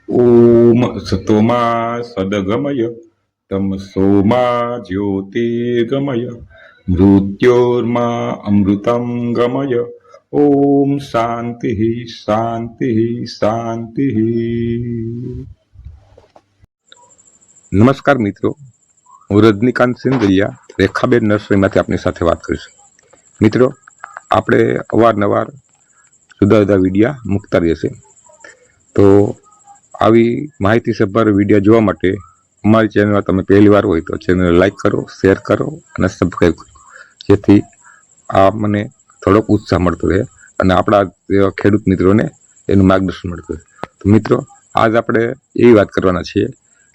ओम सतोमा सदगमय तमसोमा ज्योतिर्गमय मृत्योर्मा अमृतं गमय। ओम शांति शांति शांति। नमस्कार मित्रों, હું રજનીકાંત સિંધલિયા રેખાબેન નર્સરીમાંથી આપની સાથે વાત કરીશ। મિત્રો, આપણે અવારનવાર જુદા જુદા વિડીયા મૂકતા રહીએ છીએ, તો આવી માહિતીસભર વિડીયો જોવા માટે અમારી ચેનલમાં તમે પહેલી વાર હોય તો ચેનલ લાઈક કરો, શેર કરો અને સબસ્ક્રાઈબ કરો, જેથી આ મને થોડોક ઉત્સાહ મળતો રહે અને આપણા ખેડૂત મિત્રોને એનું માર્ગદર્શન મળતું રહે। તો મિત્રો, આજ આપણે એવી વાત કરવાના છીએ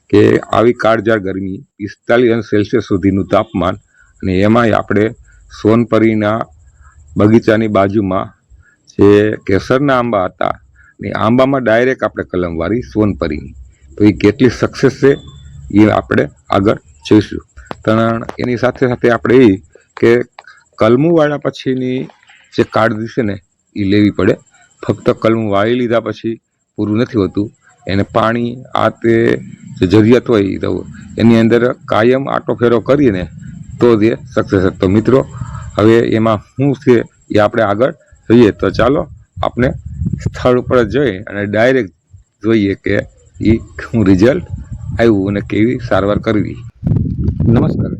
કે આવી કાળઝાળ ગરમી 45 અંશ સેલ્સિયસ સુધીનું તાપમાન અને એમાંય આપણે સોનપરીના બગીચાની બાજુમાં જે કેસરના આંબા હતા ને આંબામાં ડાયરેક્ટ આપણે કલમ વાળી સોનપરીની, તો એ કેટલી સક્સેસ છે એ આપણે આગળ જોઈશું। પણ એની સાથે સાથે આપણે એ કે કલમું પછીની જે કાળજી છે ને એ લેવી પડે। ફક્ત કલમું વાળી લીધા પછી પૂરું નથી હોતું, એને પાણી આ તે જે જરૂરિયાત હોય તો એની અંદર કાયમ આટો ફેરો કરીએ ને તો જ એ સક્સેસ। તો મિત્રો, હવે એમાં શું છે એ આપણે આગળ જોઈએ, તો ચાલો આપણે સ્થળ ઉપર જઈ અને ડાયરેક્ટ જોઈએ કે એ શું રિઝલ્ટ આવ્યું અને કેવી સારવાર કરવી। નમસ્કાર,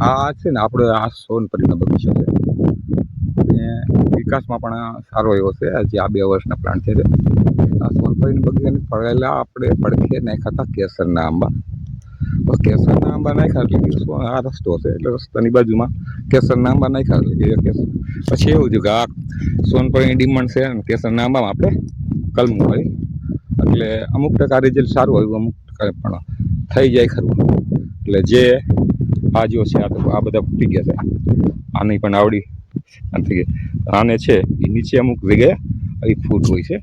આ છે ને આપણો આ સોનપરીનો બગીચો છે અને વિકાસમાં પણ સારો એવો છે। હજી આ 2 વર્ષના પ્લાન્ટ છે। આ સોનપરીના બગીચાની પહેલા આપણે પડખે નાખ્યા હતા કેસરના આંબા। કેસરના આંબા નાખ્યા એટલે આ રસ્તો છે, એટલે રસ્તાની બાજુમાં કેસરના આંબા નાખ્યા એટલે કે પછી એવું થયું કે આ સોનપરીની ડિમાન્ડ છે અને કેસરના આંબામાં આપણે કલમું વાળી, એટલે અમુક ટકા રિઝલ્ટ સારું આવ્યું, અમુક ટકા પણ થઈ જાય ખરું। એટલે જે આ જો છે આ બધા ફૂટી ગયા છે, આની પણ આવડી નથી ગઈ। આને છે એ નીચે અમુક જગ્યાએ આવી ફૂટ હોય છે,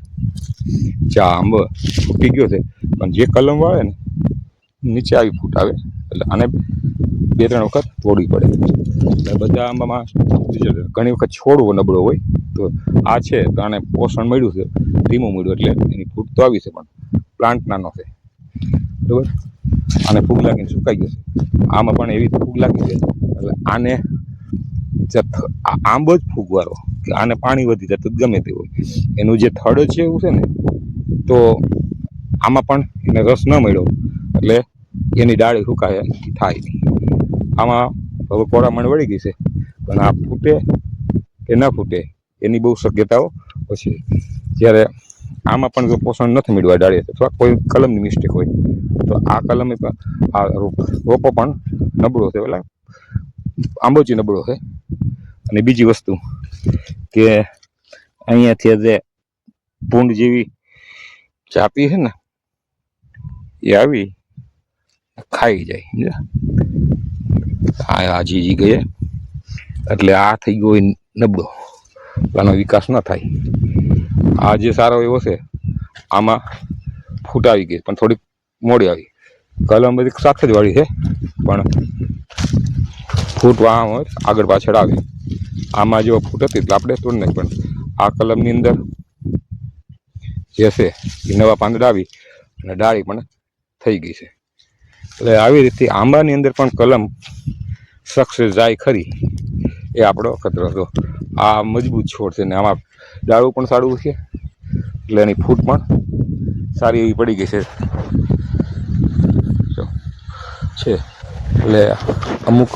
ચા આંબો ફૂટી ગયો છે, પણ જે કલમ વાળે ને નીચે આવી ફૂટ આવે, એટલે આને 2-3 વખત તોડવી પડે। એટલે બધા આંબામાં ઘણી વખત છોડવો નબળો હોય, તો આ છે તો આને પોષણ મળ્યું છે, ધીમું મળ્યું એટલે એની ફૂટ તો આવી છે, પણ પ્લાન્ટ નાનો છે, બરાબર। આને ફૂગ લાગીને સુકાઈ ગયો છે, આમાં પણ એવી ફૂગ લાગી છે, એટલે આને આંબો જ ફૂગવાળો કે આને પાણી વધી જતું ગમે તે હોય, એનું જે થડ છે એવું છે ને, તો આમાં પણ એને રસ ન મળ્યો એટલે એની ડાળી સુકાય થાય નહીં। આમાં હવે કોળામણ વળી ગઈ છે, પણ આ ફૂટે કે ન ફૂટે એની બહુ શક્યતાઓ ઓછી। જ્યારે આમાં પણ જો પોષણ નથી મળ્યું ડાળી અથવા કોઈ કલમની મિસ્ટેક હોય તો આ કલમે આ રોપો પણ નબળો છે, એટલે આંબોજી નબળો છે। અને બીજી વસ્તુ કે અહીંયાથી જે ભૂંડ જેવી ચાપી છે ને એ આવી ખાઈ જાય, આ જીજી ગયે એટલે આ થઈ ગયો નબળો, આનો વિકાસ ન થાય। આ જે સારો એવો છે આમાં ફૂટ આવી ગઈ, પણ થોડીક મોડી આવી, કલમ બધી સાથે જ વાળી છે પણ ફૂટ આગળ પાછળ આવી। આમાં જો ફૂટ હતી એટલે આપણે તોડ નાખી, પણ આ કલમની અંદર જે છે એ નવા પાંદડા આવી અને ડાળી પણ થઈ ગઈ છે। એટલે આવી રીતે આંબાની અંદર પણ કલમ સક્સેસ જાય ખરી એ આપણો ખતરો હતો। આ મજબૂત છોડ છે ને આમાં ડાળું પણ સારું છે, એટલે એની ફૂટ પણ સારી એવી પડી ગઈ છે। એટલે અમુક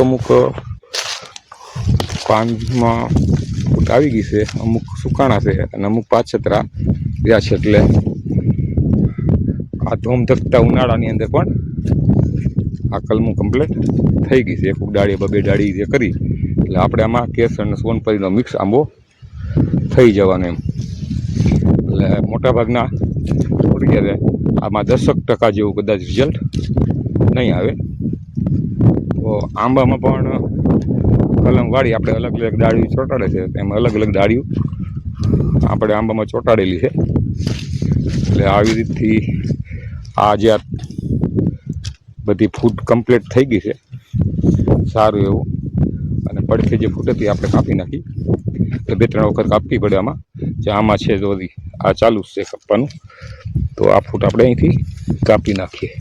પાનમાં ફૂટ આવી ગઈ છે, અમુક સુકાણા છે અને અમુક પાછતરા રહ્યા છે। એટલે આ ધોમ ધકતા ઉનાળાની અંદર પણ આ કલમું કમ્પ્લીટ થઈ ગઈ છે। 1 ડાળી 2 ડાળી જે કરી એટલે આપણે આમાં કેસર અને સોનપરીનો મિક્સ આંબો થઈ જવાનો એમ। એટલે મોટાભાગના જ્યારે આમાં 10% જેવું કદાચ રિઝલ્ટ નહીં આવે। તો આંબામાં પણ કલમ વાળી આપણે અલગ અલગ ડાળીઓ ચોંટાડે છે, એમાં અલગ અલગ ડાળીઓ આપણે આંબામાં ચોંટાડેલી છે। એટલે આવી રીતથી આ જે બધી ફૂટ કમ્પ્લીટ થઈ ગઈ છે સારું એવું, અને પડખે જે ફૂટ હતી આપણે કાપી નાખી, એટલે 2-3 વખત કાપવી પડે આમાં, જે આમાં છે જો આ ચાલુ જ છે કાપવાનું, તો આ ફૂટ આપણે અહીંથી કાપી નાખીએ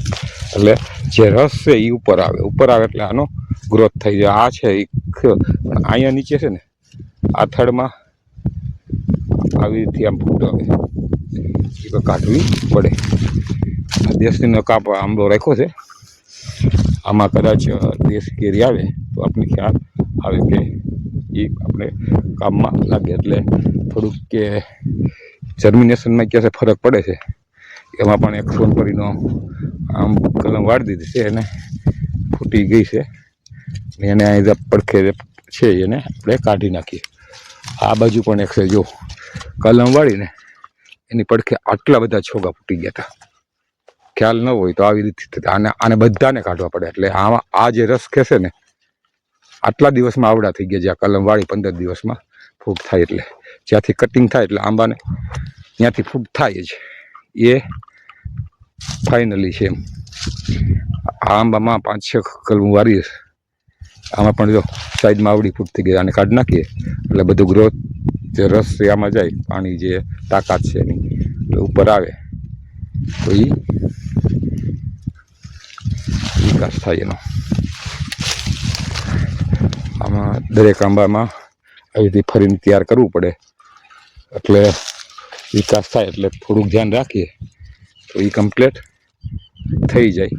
એટલે જે રસ છે એ ઉપર આવે એટલે આનો ગ્રોથ થઈ જાય. આ છે એ પણ અહીંયા નીચે છે ને આ થડમાં આવી રીતે આમ ફૂટ આવે એ તો કાઢવી પડે. દેશીનો કાપ આંબો રાખ્યો છે, આમાં કદાચ દેશી કેરી આવે તો આપણે ખ્યાલ આવે કે એ આપણે કામમાં લાગે. એટલે થોડુંક કે જર્મિનેશનમાં ક્યાં ફરક પડે છે. એમાં પણ એક સોનપરીનો આમ કલમ વાળી દીધી છે, એને ફૂટી ગઈ છે, એને અહીં પડખે છે એને આપણે કાઢી નાખીએ. આ બાજુ પણ એક છે, જો કલમ વાળીને એની પડખે આટલા બધા છોગા ફૂટી ગયા હતા. ખ્યાલ ન હોય તો આવી રીતે આને બધાને કાઢવા પડે. એટલે આમાં આ જે રસ ખેશે ને આટલા દિવસમાં આવડા થઈ ગયા. જ્યાં કલમ વાળી 15 દિવસમાં ફૂટ થાય, એટલે જ્યાંથી કટિંગ થાય એટલે આંબાને ત્યાંથી ફૂટ થાય જ એ ફાઇનલી છે. એમ આ આંબામાં 5-6 કલમ વાળી છે, આમાં પણ જો સાઈડમાં આવડી ફૂટ થઈ ગઈ. આને કાઢી નાખીએ એટલે બધું ગ્રોથ જે રસ છે આમાં જાય, પાણી જે તાકાત છે એની એટલે ઉપર આવે તો એ વિકાસ થાય એનો. આમાં દરેક આંબામાં આવી રીતે ફરીને તૈયાર કરવું પડે એટલે વિકાસ થાય. એટલે થોડુંક ધ્યાન રાખીએ તો એ કમ્પ્લીટ થઈ જાય.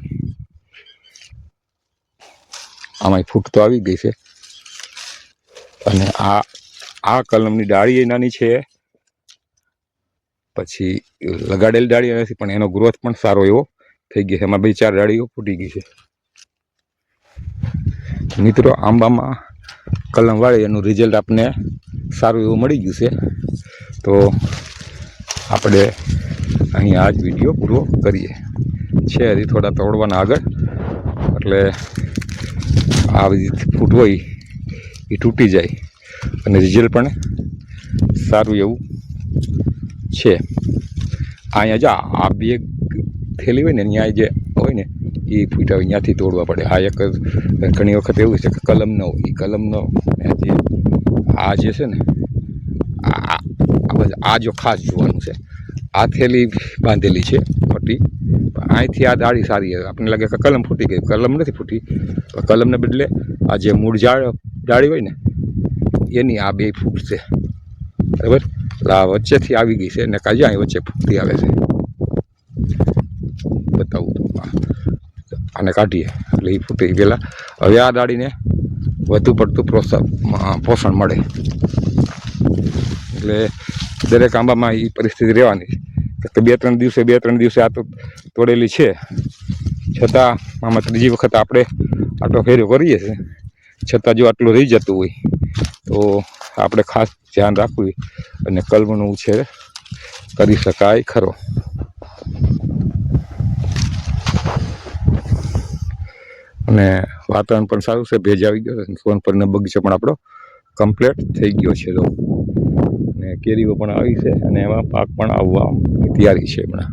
આમાં ફૂટ તો આવી ગઈ છે અને આ કલમની ડાળી નાની છે, પછી લગાડેલી ડાળી નથી પણ એનો ગ્રોથ પણ સારો એવો થઈ ગયો છે. એમાં 2-4 ડાળીઓ ફૂટી ગઈ છે. મિત્રો આંબામાં કલમ વાળી એનું રિઝલ્ટ આપને સારું એવું મળી ગયું છે. તો આપણે અહીં આ જ વિડીયો પૂરો કરીએ. છે હજી થોડા તોડવાના આગળ, એટલે આવી ફૂટ હોય એ તૂટી જાય અને રિઝલ્ટ પણ સારું એવું છે. અહીંયા જા આ બે થેલી હોય ને ત્યાં જે હોય ને એ ફૂટ આવે, ત્યાંથી તોડવા પડે. આ એક ઘણી વખત એવું છે કે કલમ ન હોય, એ કલમનો જે આ જે છે ને આ જો ખાસ જોવાનું છે. આ થેલી બાંધેલી છે ફટી, અહીંથી આ ડાળી સારી આપણને લાગે કે કલમ ફૂટી ગઈ, કલમ નથી ફૂટી. કલમને બદલે આ જે મૂળ ડાળી હોય ને એની આ 2 ફૂટ છે, બરાબર. આ વચ્ચેથી આવી ગઈ છે ને કાજે અહીં વચ્ચે ફૂટતી આવે છે. બતાવું તો આને કાઢીએ એટલે એ ફૂટી પહેલાં. હવે આ ડાળીને વધુ પડતું પોષણ મળે. એટલે દરેક આંબામાં એ પરિસ્થિતિ રહેવાની કે 2-3 દિવસે આ તો તોડેલી છે, છતાં આમાં ત્રીજી વખત આપણે આટલો ફેરો કરીએ છીએ, છતાં જો આટલું રહી જતું હોય તો આપણે ખાસ ધ્યાન રાખવું અને કલમનો ઉછેર કરી શકાય ખરો. અને વાતાવરણ પણ સારું છે, ભેજ આવી ગયો. સોનપરીનો બગીચો પણ આપણો કમ્પ્લીટ થઈ ગયો છે અને કેરીઓ પણ આવી છે અને એમાં પાક પણ આવવા તૈયારી છે હમણાં.